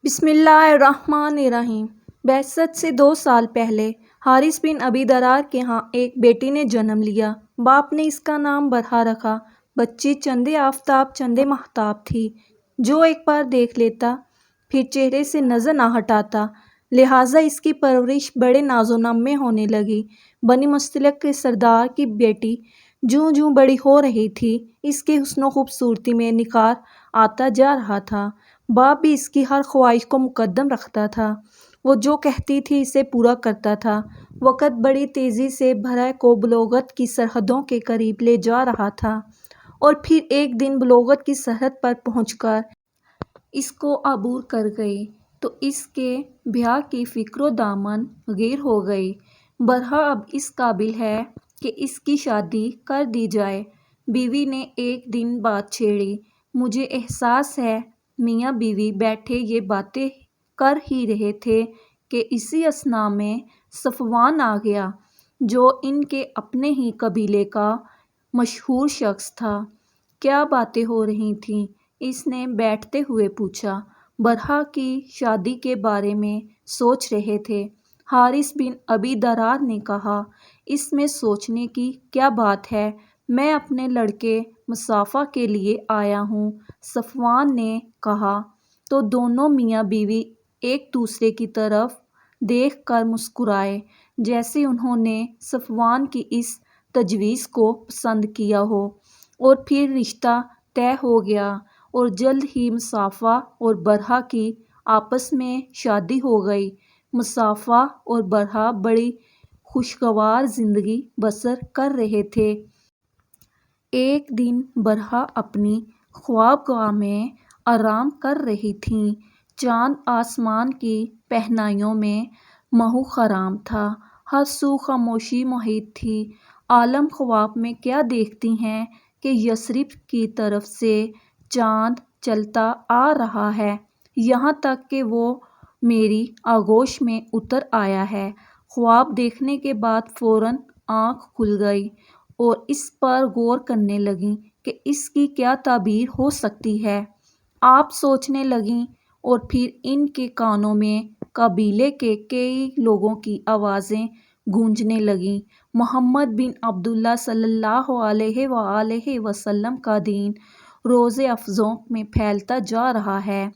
بسم اللہ الرحمن الرحیم۔ بعثت سے 2 سال پہلے حارث بن ابی درار کے ہاں ایک بیٹی نے جنم لیا۔ باپ نے اس کا نام برہا رکھا۔ بچی چندے آفتاب چندے ماہتاب تھی، جو ایک بار دیکھ لیتا پھر چہرے سے نظر نہ ہٹاتا، لہٰذا اس کی پرورش بڑے ناز و نام میں ہونے لگی۔ بنی مستلق کے سردار کی بیٹی جوں جوں بڑی ہو رہی تھی، اس کے حسن و خوبصورتی میں نکھار آتا جا رہا تھا۔ باپ بھی اس کی ہر خواہش کو مقدم رکھتا تھا، وہ جو کہتی تھی اسے پورا کرتا تھا۔ وقت بڑی تیزی سے برہ کو بلوغت کی سرحدوں کے قریب لے جا رہا تھا، اور پھر ایک دن بلوغت کی سرحد پر پہنچ کر اس کو عبور کر گئی تو اس کے بیاہ کی فکر و دامن غیر ہو گئی۔ برہا اب اس قابل ہے کہ اس کی شادی کر دی جائے۔ بیوی نے ایک دن بات چھیڑی، مجھے احساس ہے میاں بیوی بیٹھے یہ باتیں کر ہی رہے تھے کہ اسی اثناء میں صفوان آ گیا، جو ان کے اپنے ہی قبیلے کا مشہور شخص تھا۔ کیا باتیں ہو رہی تھیں؟ اس نے بیٹھتے ہوئے پوچھا۔ برہا کی شادی کے بارے میں سوچ رہے تھے، حارث بن ابی درار نے کہا۔ اس میں سوچنے کی کیا بات ہے، میں اپنے لڑکے مصافہ کے لیے آیا ہوں، صفوان نے کہا۔ تو دونوں میاں بیوی ایک دوسرے کی طرف دیکھ کر مسکرائے، جیسے انہوں نے صفوان کی اس تجویز کو پسند کیا ہو، اور پھر رشتہ طے ہو گیا، اور جلد ہی مصافہ اور برہا کی آپس میں شادی ہو گئی۔ مصافہ اور برہا بڑی خوشگوار زندگی بسر کر رہے تھے۔ ایک دن برہا اپنی خوابگاہ میں آرام کر رہی تھیں۔ چاند آسمان کی پہنائیوں میں مہو خرام تھا، ہر سو خاموشی محیط تھی۔ عالم خواب میں کیا دیکھتی ہے کہ یثرب کی طرف سے چاند چلتا آ رہا ہے، یہاں تک کہ وہ میری آغوش میں اتر آیا ہے۔ خواب دیکھنے کے بعد فوراً آنکھ کھل گئی اور اس پر غور کرنے لگیں کہ اس کی کیا تعبیر ہو سکتی ہے۔ آپ سوچنے لگیں، اور پھر ان کے کانوں میں قبیلے کے کئی لوگوں کی آوازیں گونجنے لگیں۔ محمد بن عبداللہ صلی اللہ علیہ وآلہ وسلم کا دین روز افزوں میں پھیلتا جا رہا ہے۔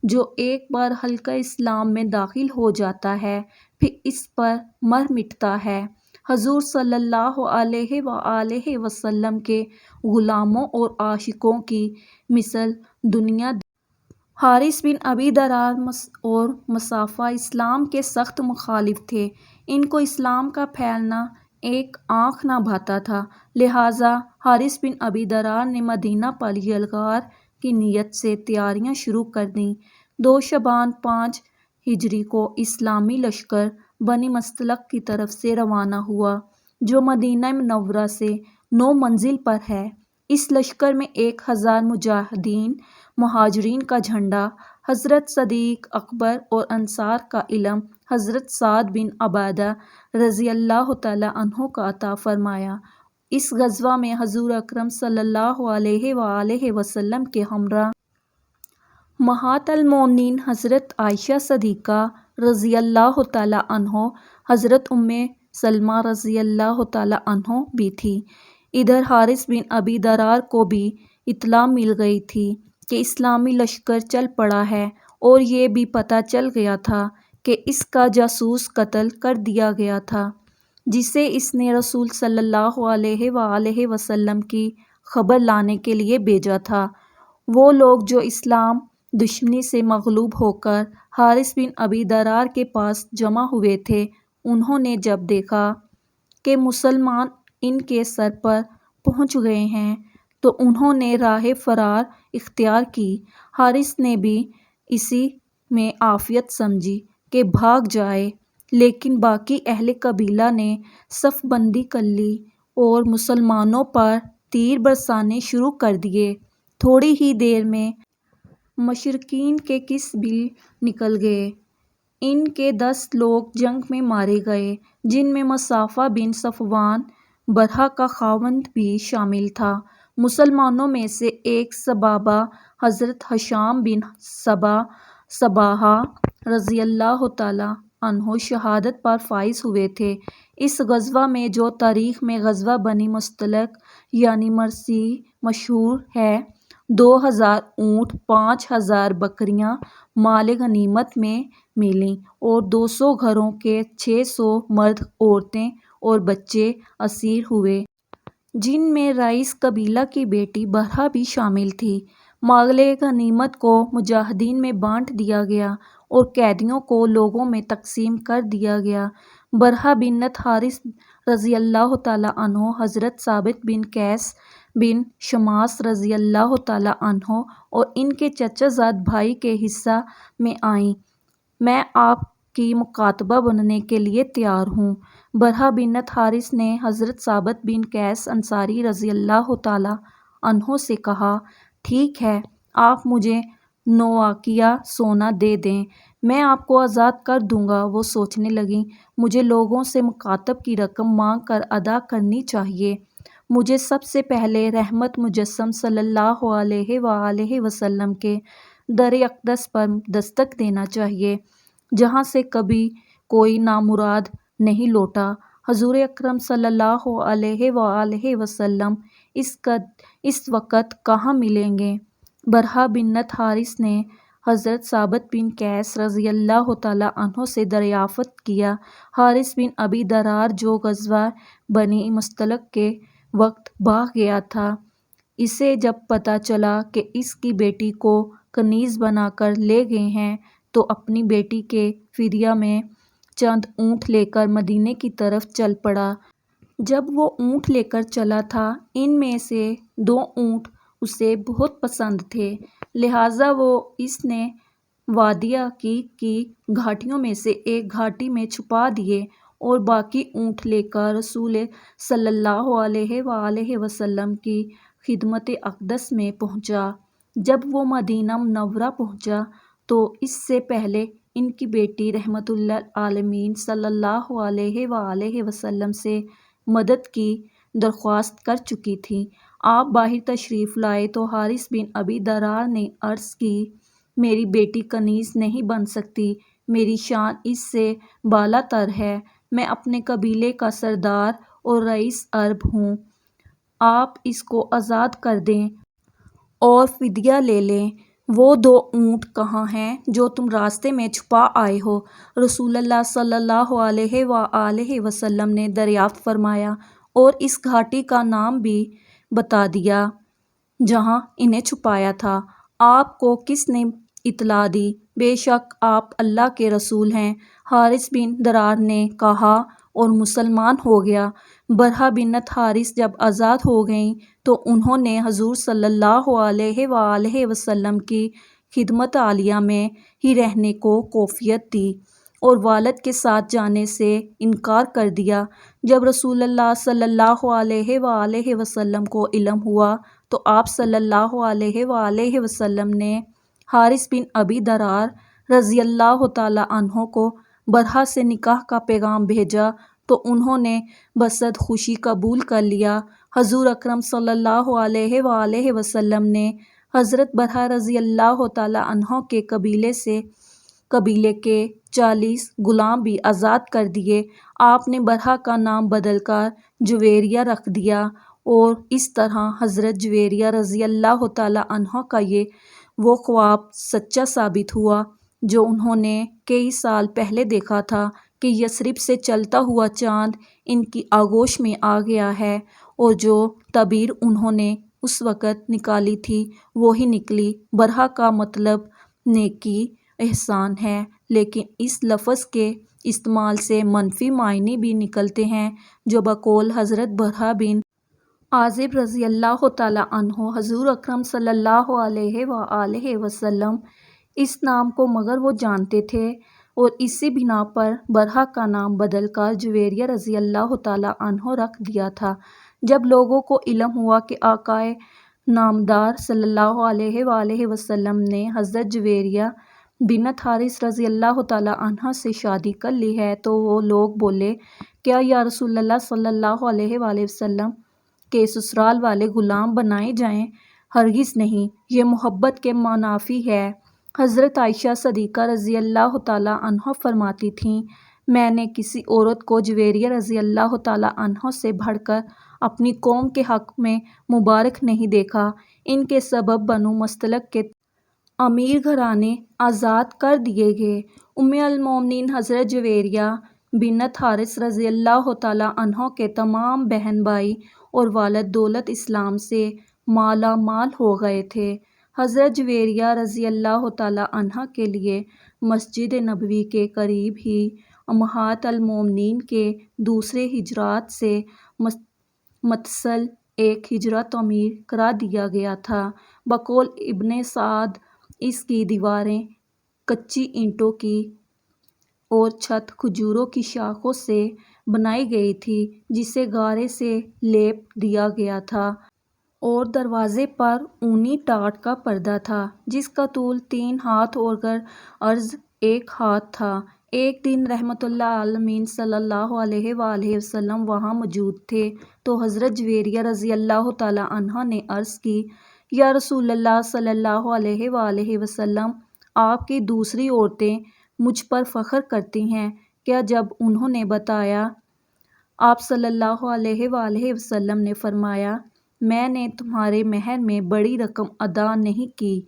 جو ایک بار حلقہ اسلام میں داخل ہو جاتا ہے، پھر اس پر مر مٹتا ہے۔ حضور صلی اللہ علیہ وآلہ وسلم کے غلاموں اور عاشقوں کی مثل دنیا حارث بن ابی درار اور مصافہ اسلام کے سخت مخالف تھے۔ ان کو اسلام کا پھیلنا ایک آنکھ نہ بھاتا تھا، لہٰذا حارث بن ابی درار نے مدینہ پر یلغار کی نیت سے تیاریاں شروع کر دیں۔ 2 شعبان 5 ہجری کو اسلامی لشکر بنی مستلق کی طرف سے روانہ ہوا، جو مدینہ منورہ سے 9 منزل پر ہے۔ اس لشکر میں 1000 مجاہدین مہاجرین کا جھنڈا، حضرت صدیق اکبر اور انصار کا علم حضرت سعد بن عبادہ رضی اللہ تعالیٰ عنہ کا عطا فرمایا۔ اس غزوہ میں حضور اکرم صلی اللہ علیہ وآلہ وسلم کے ہمراہ امہات المومنین حضرت عائشہ صدیقہ رضی اللہ تعالیٰ عنہ، حضرت ام سلمہ رضی اللہ تعالیٰ عنہ بھی تھیں۔ ادھر حارث بن ابی درار کو بھی اطلاع مل گئی تھی کہ اسلامی لشکر چل پڑا ہے، اور یہ بھی پتہ چل گیا تھا کہ اس کا جاسوس قتل کر دیا گیا تھا، جسے اس نے رسول صلی اللہ علیہ وآلہ وسلم کی خبر لانے کے لیے بھیجا تھا۔ وہ لوگ جو اسلام دشمنی سے مغلوب ہو کر حارث بن ابی درار کے پاس جمع ہوئے تھے، انہوں نے جب دیکھا کہ مسلمان ان کے سر پر پہنچ گئے ہیں تو انہوں نے راہ فرار اختیار کی۔ حارث نے بھی اسی میں عافیت سمجھی کہ بھاگ جائے، لیکن باقی اہل قبیلہ نے صف بندی کر لی اور مسلمانوں پر تیر برسانے شروع کر دیے۔ تھوڑی ہی دیر میں مشرکین کے کس بل نکل گئے۔ ان کے 10 لوگ جنگ میں مارے گئے، جن میں مصافہ بن صفوان برہا کا خاوند بھی شامل تھا۔ مسلمانوں میں سے ایک صبابہ حضرت ہشام بن صبا صباحہ رضی اللہ تعالیٰ عنہ شہادت پر فائز ہوئے تھے۔ اس غزوہ میں جو تاریخ میں غزوہ بنی مصطلق یعنی مرسی مشہور ہے، 2000 اونٹ، 5000 بکریاں مال غنیمت میں ملیں اور 200 گھروں کے 600 مرد، عورتیں اور بچے اسیر ہوئے، جن میں رئیس قبیلہ کی بیٹی برہا بھی شامل تھی۔ مال غنیمت کو مجاہدین میں بانٹ دیا گیا اور قیدیوں کو لوگوں میں تقسیم کر دیا گیا۔ برہا بنت حارث رضی اللہ تعالیٰ عنہ حضرت ثابت بن قیس بن شماس رضی اللہ تعالیٰ عنہ اور ان کے چچا زاد بھائی کے حصہ میں آئیں۔ میں آپ کی مکاتبہ بننے کے لیے تیار ہوں۔ برہا بنت حارث نے حضرت ثابت بن قیس انصاری رضی اللہ تعالیٰ عنہ سے کہا، ٹھیک ہے، آپ مجھے نوقیہ سونا دے دیں، میں آپ کو آزاد کر دوں گا۔ وہ سوچنے لگیں، مجھے لوگوں سے مکاتب کی رقم مانگ کر ادا کرنی چاہیے، مجھے سب سے پہلے رحمت مجسم صلی اللہ علیہ وآلہ وسلم کے در اقدس پر دستک دینا چاہیے، جہاں سے کبھی کوئی نامراد نہیں لوٹا۔ حضور اکرم صلی اللہ علیہ وآلہ وسلم اس وقت کہاں ملیں گے؟ برہا بنت حارث نے حضرت ثابت بن قیس رضی اللہ تعالیٰ عنہ سے دریافت کیا، حارث بن ابی درار جو غزوہ بنی مصطلق کے وقت بھاگ گیا تھا، اسے جب پتہ چلا کہ اس کی بیٹی کو کنیز بنا کر لے گئے ہیں تو اپنی بیٹی کے فدیہ میں چند اونٹ لے کر مدینے کی طرف چل پڑا۔ جب وہ اونٹ لے کر چلا تھا، ان میں سے 2 اونٹ اسے بہت پسند تھے، لہٰذا وہ اس نے وادی عقیق کی گھاٹیوں میں سے ایک گھاٹی میں چھپا دیے اور باقی اونٹ لے کر رسول صلی اللہ علیہ وآلہ وسلم کی خدمت اقدس میں پہنچا۔ جب وہ مدینہ منورہ پہنچا تو اس سے پہلے ان کی بیٹی رحمت للعالمین صلی اللہ علیہ وآلہ وسلم سے مدد کی درخواست کر چکی تھی۔ آپ باہر تشریف لائے تو حارث بن ابی درار نے عرض کی، میری بیٹی کنیز نہیں بن سکتی، میری شان اس سے بالا تر ہے، میں اپنے قبیلے کا سردار اور رئیس عرب ہوں، آپ اس کو آزاد کر دیں اور فدیہ لے لیں۔ وہ 2 اونٹ کہاں ہیں جو تم راستے میں چھپا آئے ہو؟ رسول اللہ صلی اللہ علیہ وآلہ وسلم نے دریافت فرمایا اور اس گھاٹی کا نام بھی بتا دیا جہاں انہیں چھپایا تھا۔ آپ کو کس نے اطلاع دی؟ بے شک آپ اللہ کے رسول ہیں، حارث بن درار نے کہا اور مسلمان ہو گیا۔ برہا بنت حارث جب آزاد ہو گئیں تو انہوں نے حضور صلی اللہ علیہ وآلہ وسلم کی خدمت عالیہ میں ہی رہنے کو کفایت دی اور والد کے ساتھ جانے سے انکار کر دیا۔ جب رسول اللہ صلی اللہ علیہ وآلہ وسلم کو علم ہوا تو آپ صلی اللہ علیہ وآلہ وسلم نے حارث بن ابی درار رضی اللہ تعالیٰ عنہ کو برہا سے نکاح کا پیغام بھیجا تو انہوں نے بصد خوشی قبول کر لیا۔ حضور اکرم صلی اللہ علیہ وآلہ وسلم نے حضرت برہا رضی اللہ تعالیٰ عنہ کے قبیلے کے 40 غلام بھی آزاد کر دیے۔ آپ نے برہا کا نام بدل کر جویریہ رکھ دیا اور اس طرح حضرت جویریہ رضی اللہ تعالیٰ عنہ کا وہ خواب سچا ثابت ہوا جو انہوں نے کئی سال پہلے دیکھا تھا کہ یثرب سے چلتا ہوا چاند ان کی آغوش میں آ گیا ہے، اور جو تعبیر انہوں نے اس وقت نکالی تھی وہی نکلی۔ برہا کا مطلب نیکی، احسان ہے، لیکن اس لفظ کے استعمال سے منفی معنی بھی نکلتے ہیں، جو بقول حضرت برہا بن عازب رضی اللہ تعالیٰ عنہ حضور اکرم صلی اللہ علیہ وآلہ وسلم اس نام کو مگر وہ جانتے تھے اور اسی بنا پر برہا کا نام بدل کر جویریہ رضی اللہ تعالیٰ عنہ رکھ دیا تھا۔ جب لوگوں کو علم ہوا کہ آقائے نامدار صلی اللہ علیہ وآلہ وسلم نے حضرت جویریہ بنت حارث رضی اللہ تعالیٰ عنہ سے شادی کر لی ہے تو وہ لوگ بولے، کیا یا رسول اللہ صلی اللہ علیہ وآلہ وسلم کے سسرال والے غلام بنائے جائیں؟ ہرگز نہیں، یہ محبت کے منافی ہے۔ حضرت عائشہ صدیقہ رضی اللہ تعالیٰ عنہا فرماتی تھیں، میں نے کسی عورت کو جویریہ رضی اللہ تعالیٰ عنہ سے بڑھ کر اپنی قوم کے حق میں مبارک نہیں دیکھا۔ ان کے سبب بنو مستلق کے امیر گھرانے آزاد کر دیے گئے۔ ام المومنین حضرت جویریہ بنت حارث رضی اللہ تعالیٰ عنہ کے تمام بہن بھائی اور والد دولت اسلام سے مالا مال ہو گئے تھے۔ حضرت جویریہ رضی اللہ تعالیٰ عنہ کے لیے مسجد نبوی کے قریب ہی امہات المومنین کے دوسرے حجرات سے متصل ایک حجرہ تعمیر کرا دیا گیا تھا۔ بقول ابن سعد اس کی دیواریں کچی اینٹوں کی اور چھت کھجوروں کی شاخوں سے بنائی گئی تھی جسے گارے سے لیپ دیا گیا تھا، اور دروازے پر اونی ٹاٹ کا پردہ تھا جس کا طول 3 ہاتھ اور عرض 1 ہاتھ تھا۔ ایک دن رحمت اللہ عالمین صلی اللہ علیہ وآلہ وسلم وہاں موجود تھے تو حضرت جویریہ رضی اللہ تعالیٰ عنہ نے عرض کی، یا رسول اللہ صلی اللہ علیہ وآلہ وسلم، آپ کی دوسری عورتیں مجھ پر فخر کرتی ہیں کیا؟ جب انہوں نے بتایا، آپ صلی اللہ علیہ وآلہ وسلم نے فرمایا، میں نے تمہارے مہر میں بڑی رقم ادا نہیں کی،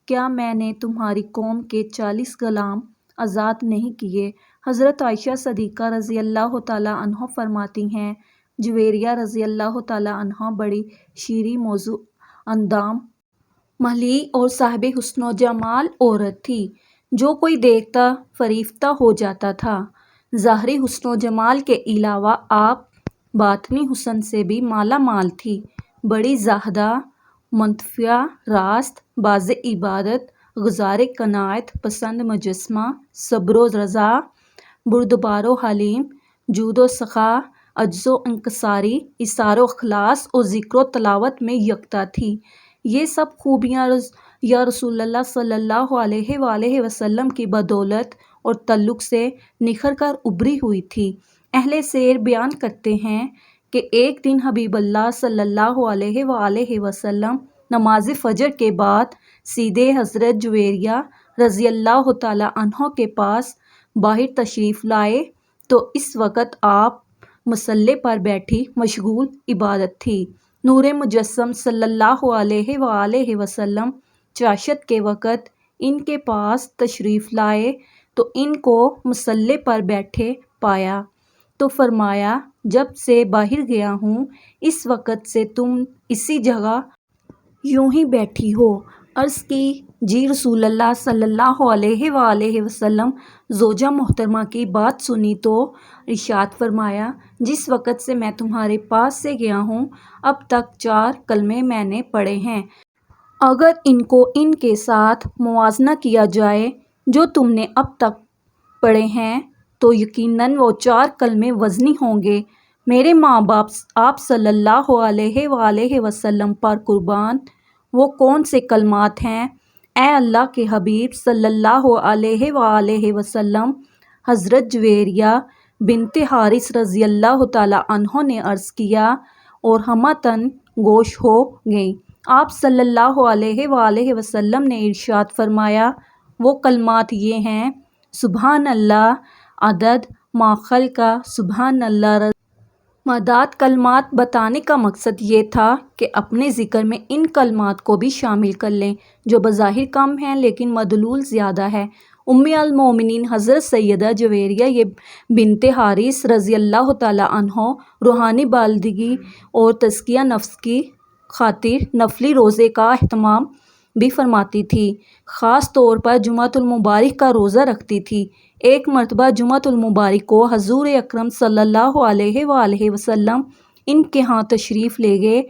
کیا میں نے تمہاری قوم کے 40 غلام آزاد نہیں کیے؟ حضرت عائشہ صدیقہ رضی اللہ تعالیٰ عنہ فرماتی ہیں، جویریہ رضی اللہ تعالیٰ عنہ بڑی شیریں موضوع اندام، ملیح اور صاحب حسن و جمال عورت تھی، جو کوئی دیکھتا فریفتہ ہو جاتا تھا۔ ظاہری حسن و جمال کے علاوہ آپ باطنی حسن سے بھی مالا مال تھی۔ بڑی زاہدہ، منطفیہ، راست باز عبادت، گزار قناعت پسند مجسمہ، صبر و رضا، بردبار و حلیم، جود و سخا، عجز و انکساری، ایثار و اخلاص اور ذکر و تلاوت میں یکتا تھی۔ یہ سب خوبیاں یا رسول اللہ صلی اللہ علیہ وآلہ وسلم کی بدولت اور تعلق سے نکھر کر ابھری ہوئی تھی۔ اہل سیر بیان کرتے ہیں کہ ایک دن حبیب اللہ صلی اللہ علیہ وآلہ وسلم نماز فجر کے بعد سیدھے حضرت جویریہ رضی اللہ تعالیٰ عنہ کے پاس باہر تشریف لائے تو اس وقت آپ مصلی پر بیٹھی مشغول عبادت تھی۔ نور مجسم صلی اللہ علیہ وآلہ وسلم چاشت کے وقت ان کے پاس تشریف لائے تو ان کو مصلی پر بیٹھے پایا تو فرمایا، جب سے باہر گیا ہوں اس وقت سے تم اسی جگہ یوں ہی بیٹھی ہو۔ عرض کی، جی رسول اللہ صلی اللہ علیہ وآلہ وسلم۔ زوجہ محترمہ کی بات سنی تو ارشاد فرمایا، جس وقت سے میں تمہارے پاس سے گیا ہوں اب تک 4 کلمے میں نے پڑھے ہیں، اگر ان کو ان کے ساتھ موازنہ کیا جائے جو تم نے اب تک پڑھے ہیں تو یقیناً وہ 4 کلمے وزنی ہوں گے۔ میرے ماں باپ آپ صلی اللہ علیہ وآلہ وسلم پر قربان، وہ کون سے کلمات ہیں؟ اے اللہ کے حبیب صلی اللہ علیہ وآلہ وسلم۔ حضرت جویریہ بنت حارث رضی اللہ تعالیٰ عنہ نے عرض کیا اور ہمتاً گوش ہو گئیں۔ آپ صلی اللہ علیہ وآلہ وسلم نے ارشاد فرمایا، وہ کلمات یہ ہیں، سبحان اللہ عدد ما خلق، سبحان اللہ مداد۔ کلمات بتانے کا مقصد یہ تھا کہ اپنے ذکر میں ان کلمات کو بھی شامل کر لیں جو بظاہر کم ہیں لیکن مدلول زیادہ ہے۔ ام المومنین حضرت سیدہ جویریہ بنت حارث رضی اللہ تعالیٰ عنہ روحانی بالغی اور تزکیہ نفس کی خاطر نفلی روزے کا اہتمام بھی فرماتی تھی، خاص طور پر جمعۃ المبارک کا روزہ رکھتی تھی۔ ایک مرتبہ جمعۃ المبارک کو حضور اکرم صلی اللہ علیہ وآلہ وسلم ان کے ہاں تشریف لے گئے۔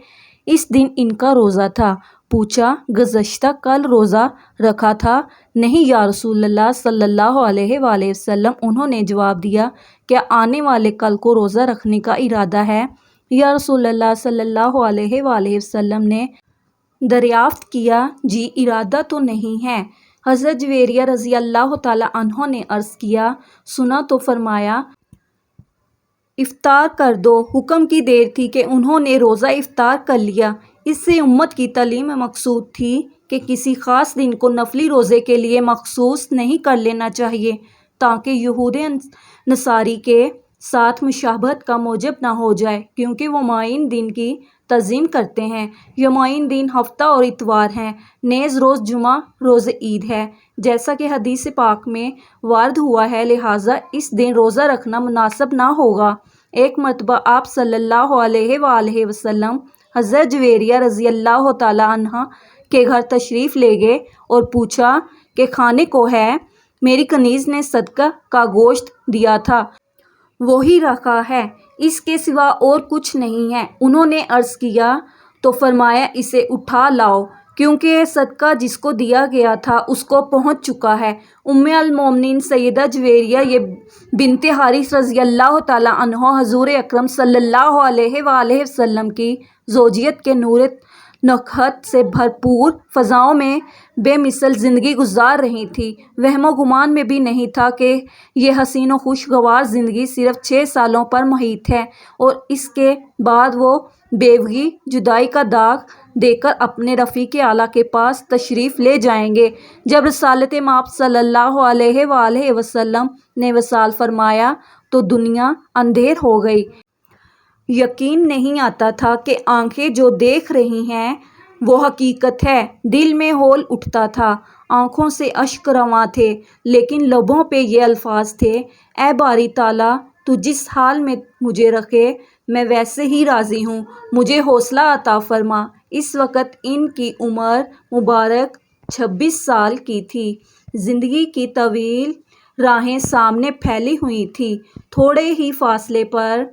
اس دن ان کا روزہ تھا۔ پوچھا، گزشتہ کل روزہ رکھا تھا؟ نہیں یا رسول اللہ صلی اللہ علیہ وآلہ وسلم۔ انہوں نے جواب دیا، کیا آنے والے کل کو روزہ رکھنے کا ارادہ ہے یا رسول اللہ صلی اللہ علیہ وآلہ وسلم نے دریافت کیا، جی ارادہ تو نہیں ہے۔ حضرت جویریہ رضی اللہ تعالیٰ عنہ نے عرض کیا، سنا تو فرمایا افطار کر دو۔ حکم کی دیر تھی کہ انہوں نے روزہ افطار کر لیا۔ اس سے امت کی تعلیم مقصود تھی کہ کسی خاص دن کو نفلی روزے کے لیے مخصوص نہیں کر لینا چاہیے تاکہ یہود نصاری کے ساتھ مشابہت کا موجب نہ ہو جائے، کیونکہ وہ معین دن کی تعظیم کرتے ہیں۔ یہ معین دن ہفتہ اور اتوار ہیں، نیز روز جمعہ روز عید ہے، جیسا کہ حدیث پاک میں وارد ہوا ہے، لہٰذا اس دن روزہ رکھنا مناسب نہ ہوگا۔ ایک مرتبہ آپ صلی اللہ علیہ وآلہ وسلم حضرت جویریہ رضی اللہ تعالیٰ عنہ کے گھر تشریف لے گئے اور پوچھا کہ کھانے کو ہے؟ میری کنیز نے صدقہ کا گوشت دیا تھا، وہی رکھا ہے، اس کے سوا اور کچھ نہیں ہے۔ انہوں نے عرض کیا تو فرمایا اسے اٹھا لاؤ، کیونکہ صدقہ جس کو دیا گیا تھا اس کو پہنچ چکا ہے۔ ام المومنین سیدہ جویریہ بنت حارث رضی اللہ تعالیٰ عنہ حضور اکرم صلی اللہ علیہ وآلہ وسلم کی زوجیت کے نور نکہت سے بھرپور فضاؤں میں بے مثل زندگی گزار رہی تھی۔ وہم و گمان میں بھی نہیں تھا کہ یہ حسین و خوشگوار زندگی صرف 6 سالوں پر محیط ہے اور اس کے بعد وہ بیوگی جدائی کا داغ دے کر اپنے رفیق اعلیٰ کے پاس تشریف لے جائیں گے۔ جب رسالت مآب صلی اللہ علیہ وآلہ وسلم نے وصال فرمایا تو دنیا اندھیر ہو گئی۔ یقین نہیں آتا تھا کہ آنکھیں جو دیکھ رہی ہیں وہ حقیقت ہے۔ دل میں ہول اٹھتا تھا، آنکھوں سے اشک رواں تھے، لیکن لبوں پہ یہ الفاظ تھے، اے باری تعالیٰ، تو جس حال میں مجھے رکھے میں ویسے ہی راضی ہوں، مجھے حوصلہ عطا فرما۔ اس وقت ان کی عمر مبارک 26 سال کی تھی۔ زندگی کی طویل راہیں سامنے پھیلی ہوئی تھیں۔ تھوڑے ہی فاصلے پر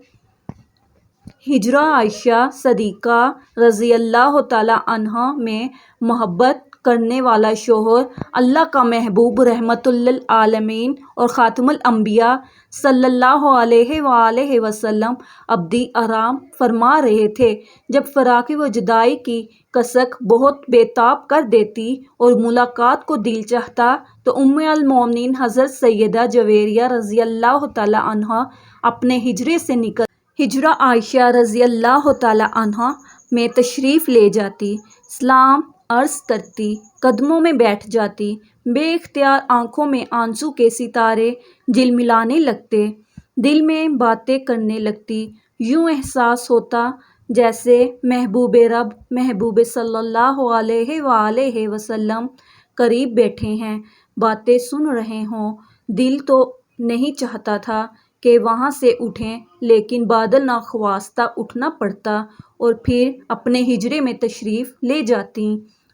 ہجرہ عائشہ صدیقہ رضی اللہ تعالیٰ عنہا میں محبت کرنے والا شوہر، اللہ کا محبوب رحمت للعالمین اور خاتم الانبیاء صلی اللہ علیہ وآلہ وسلم ابدی آرام فرما رہے تھے، جب فراق و جدائی کی کسک بہت بے تاب کر دیتی اور ملاقات کو دل چاہتا تو ام المومنین حضرت سیدہ جویریہ رضی اللہ تعالیٰ عنہا اپنے حجرے سے نکل ہجرہ عائشہ رضی اللہ تعالیٰ عنہا میں تشریف لے جاتی، سلام عرض کرتی، قدموں میں بیٹھ جاتی۔ بے اختیار آنکھوں میں آنسو کے ستارے جلملانے لگتے، دل میں باتیں کرنے لگتی۔ یوں احساس ہوتا جیسے محبوب رب محبوب صلی اللہ علیہ وآلہ وسلم قریب بیٹھے ہیں، باتیں سن رہے ہوں۔ دل تو نہیں چاہتا تھا کہ وہاں سے اٹھیں، لیکن بادل ناخواستہ اٹھنا پڑتا اور پھر اپنے ہجرے میں تشریف لے جاتی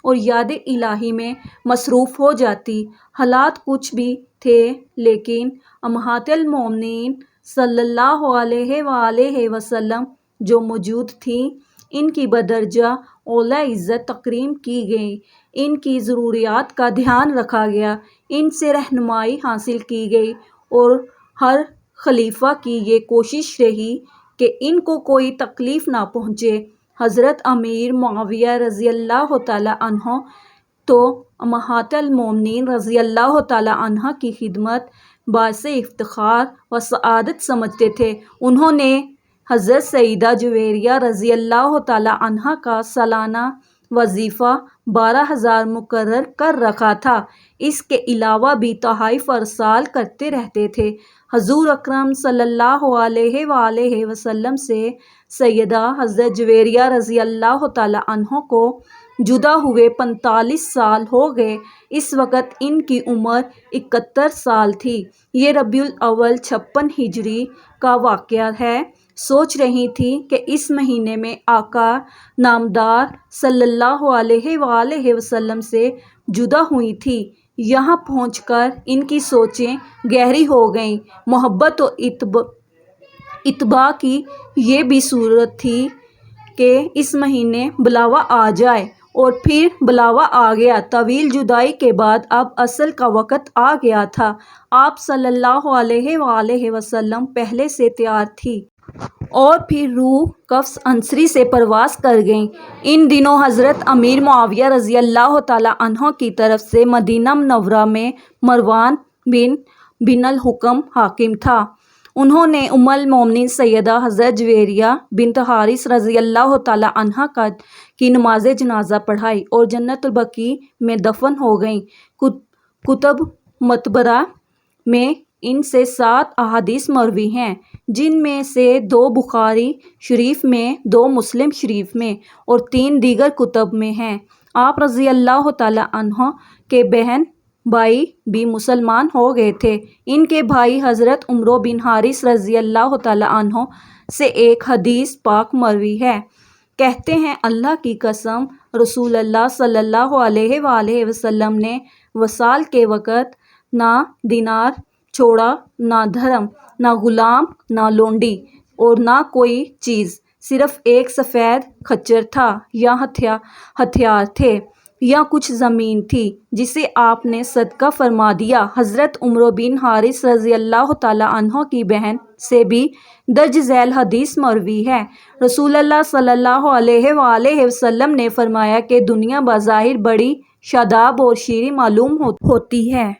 اور یاد الہی میں مصروف ہو جاتی۔ حالات کچھ بھی تھے، لیکن امہات المومنین صلی اللہ علیہ وآلہ وسلم جو موجود تھیں، ان کی بدرجہ اعلیٰ عزت تکریم کی گئی، ان کی ضروریات کا دھیان رکھا گیا، ان سے رہنمائی حاصل کی گئی اور ہر خلیفہ کی یہ کوشش رہی کہ ان کو کوئی تکلیف نہ پہنچے۔ حضرت امیر معاویہ رضی اللہ تعالیٰ عنہ تو امہات المومنین رضی اللہ تعالیٰ عنہ کی خدمت باعث افتخار و سعادت سمجھتے تھے۔ انہوں نے حضرت سیدہ جویریہ رضی اللہ تعالیٰ عنہ کا سالانہ وظیفہ 12,000 مقرر کر رکھا تھا، اس کے علاوہ بھی تحائف ارسال کرتے رہتے تھے۔ حضور اکرم صلی اللہ علیہ وآلہ وسلم سے سیدہ حضرت جویریہ رضی اللہ تعالیٰ عنہ کو جدا ہوئے 45 سال ہو گئے۔ اس وقت ان کی عمر 71 سال تھی۔ یہ ربیع الاول 56 ہجری کا واقعہ ہے۔ سوچ رہی تھی کہ اس مہینے میں آقا نامدار صلی اللہ علیہ وآلہ وسلم سے جدا ہوئی تھی۔ یہاں پہنچ کر ان کی سوچیں گہری ہو گئیں۔ محبت و اتباع کی یہ بھی صورت تھی کہ اس مہینے بلاوا آ جائے، اور پھر بلاوا آ گیا۔ طویل جدائی کے بعد اب اصل کا وقت آ گیا تھا۔ آپ صلی اللہ علیہ وآلہ وسلم پہلے سے تیار تھی اور پھر روح قفس عنصری سے پرواز کر گئیں۔ ان دنوں حضرت امیر معاویہ رضی اللہ تعالیٰ عنہ کی طرف سے مدینہ منورہ میں مروان بن الحکم حاکم تھا۔ انہوں نے ام المومنین سیدہ حضرت جویریہ بنت حارث رضی اللہ تعالی عنہا کی نماز جنازہ پڑھائی اور جنت البقیع میں دفن ہو گئیں۔ کتب معتبرہ میں ان سے 7 احادیث مروی ہیں، جن میں سے 2 بخاری شریف میں، 2 مسلم شریف میں اور 3 دیگر کتب میں ہیں۔ آپ رضی اللہ تعالی عنہ کے بہن بھائی بھی مسلمان ہو گئے تھے۔ ان کے بھائی حضرت عمرو بن حارث رضی اللہ تعالی عنہ سے ایک حدیث پاک مروی ہے، کہتے ہیں اللہ کی قسم رسول اللہ صلی اللہ علیہ وآلہ وسلم نے وصال کے وقت نہ دینار چھوڑا، نہ درہم، نہ غلام، نہ لونڈی اور نہ کوئی چیز، صرف ایک سفید خچر تھا یا ہتھیار تھے یا کچھ زمین تھی جسے آپ نے صدقہ فرما دیا۔ حضرت عمرو بن حارث رضی اللہ تعالی عنہ کی بہن سے بھی درج ذیل حدیث مروی ہے۔ رسول اللہ صلی اللہ علیہ وآلہ وسلم نے فرمایا کہ دنیا بظاہر بڑی شاداب اور شیریں معلوم ہوتی ہے۔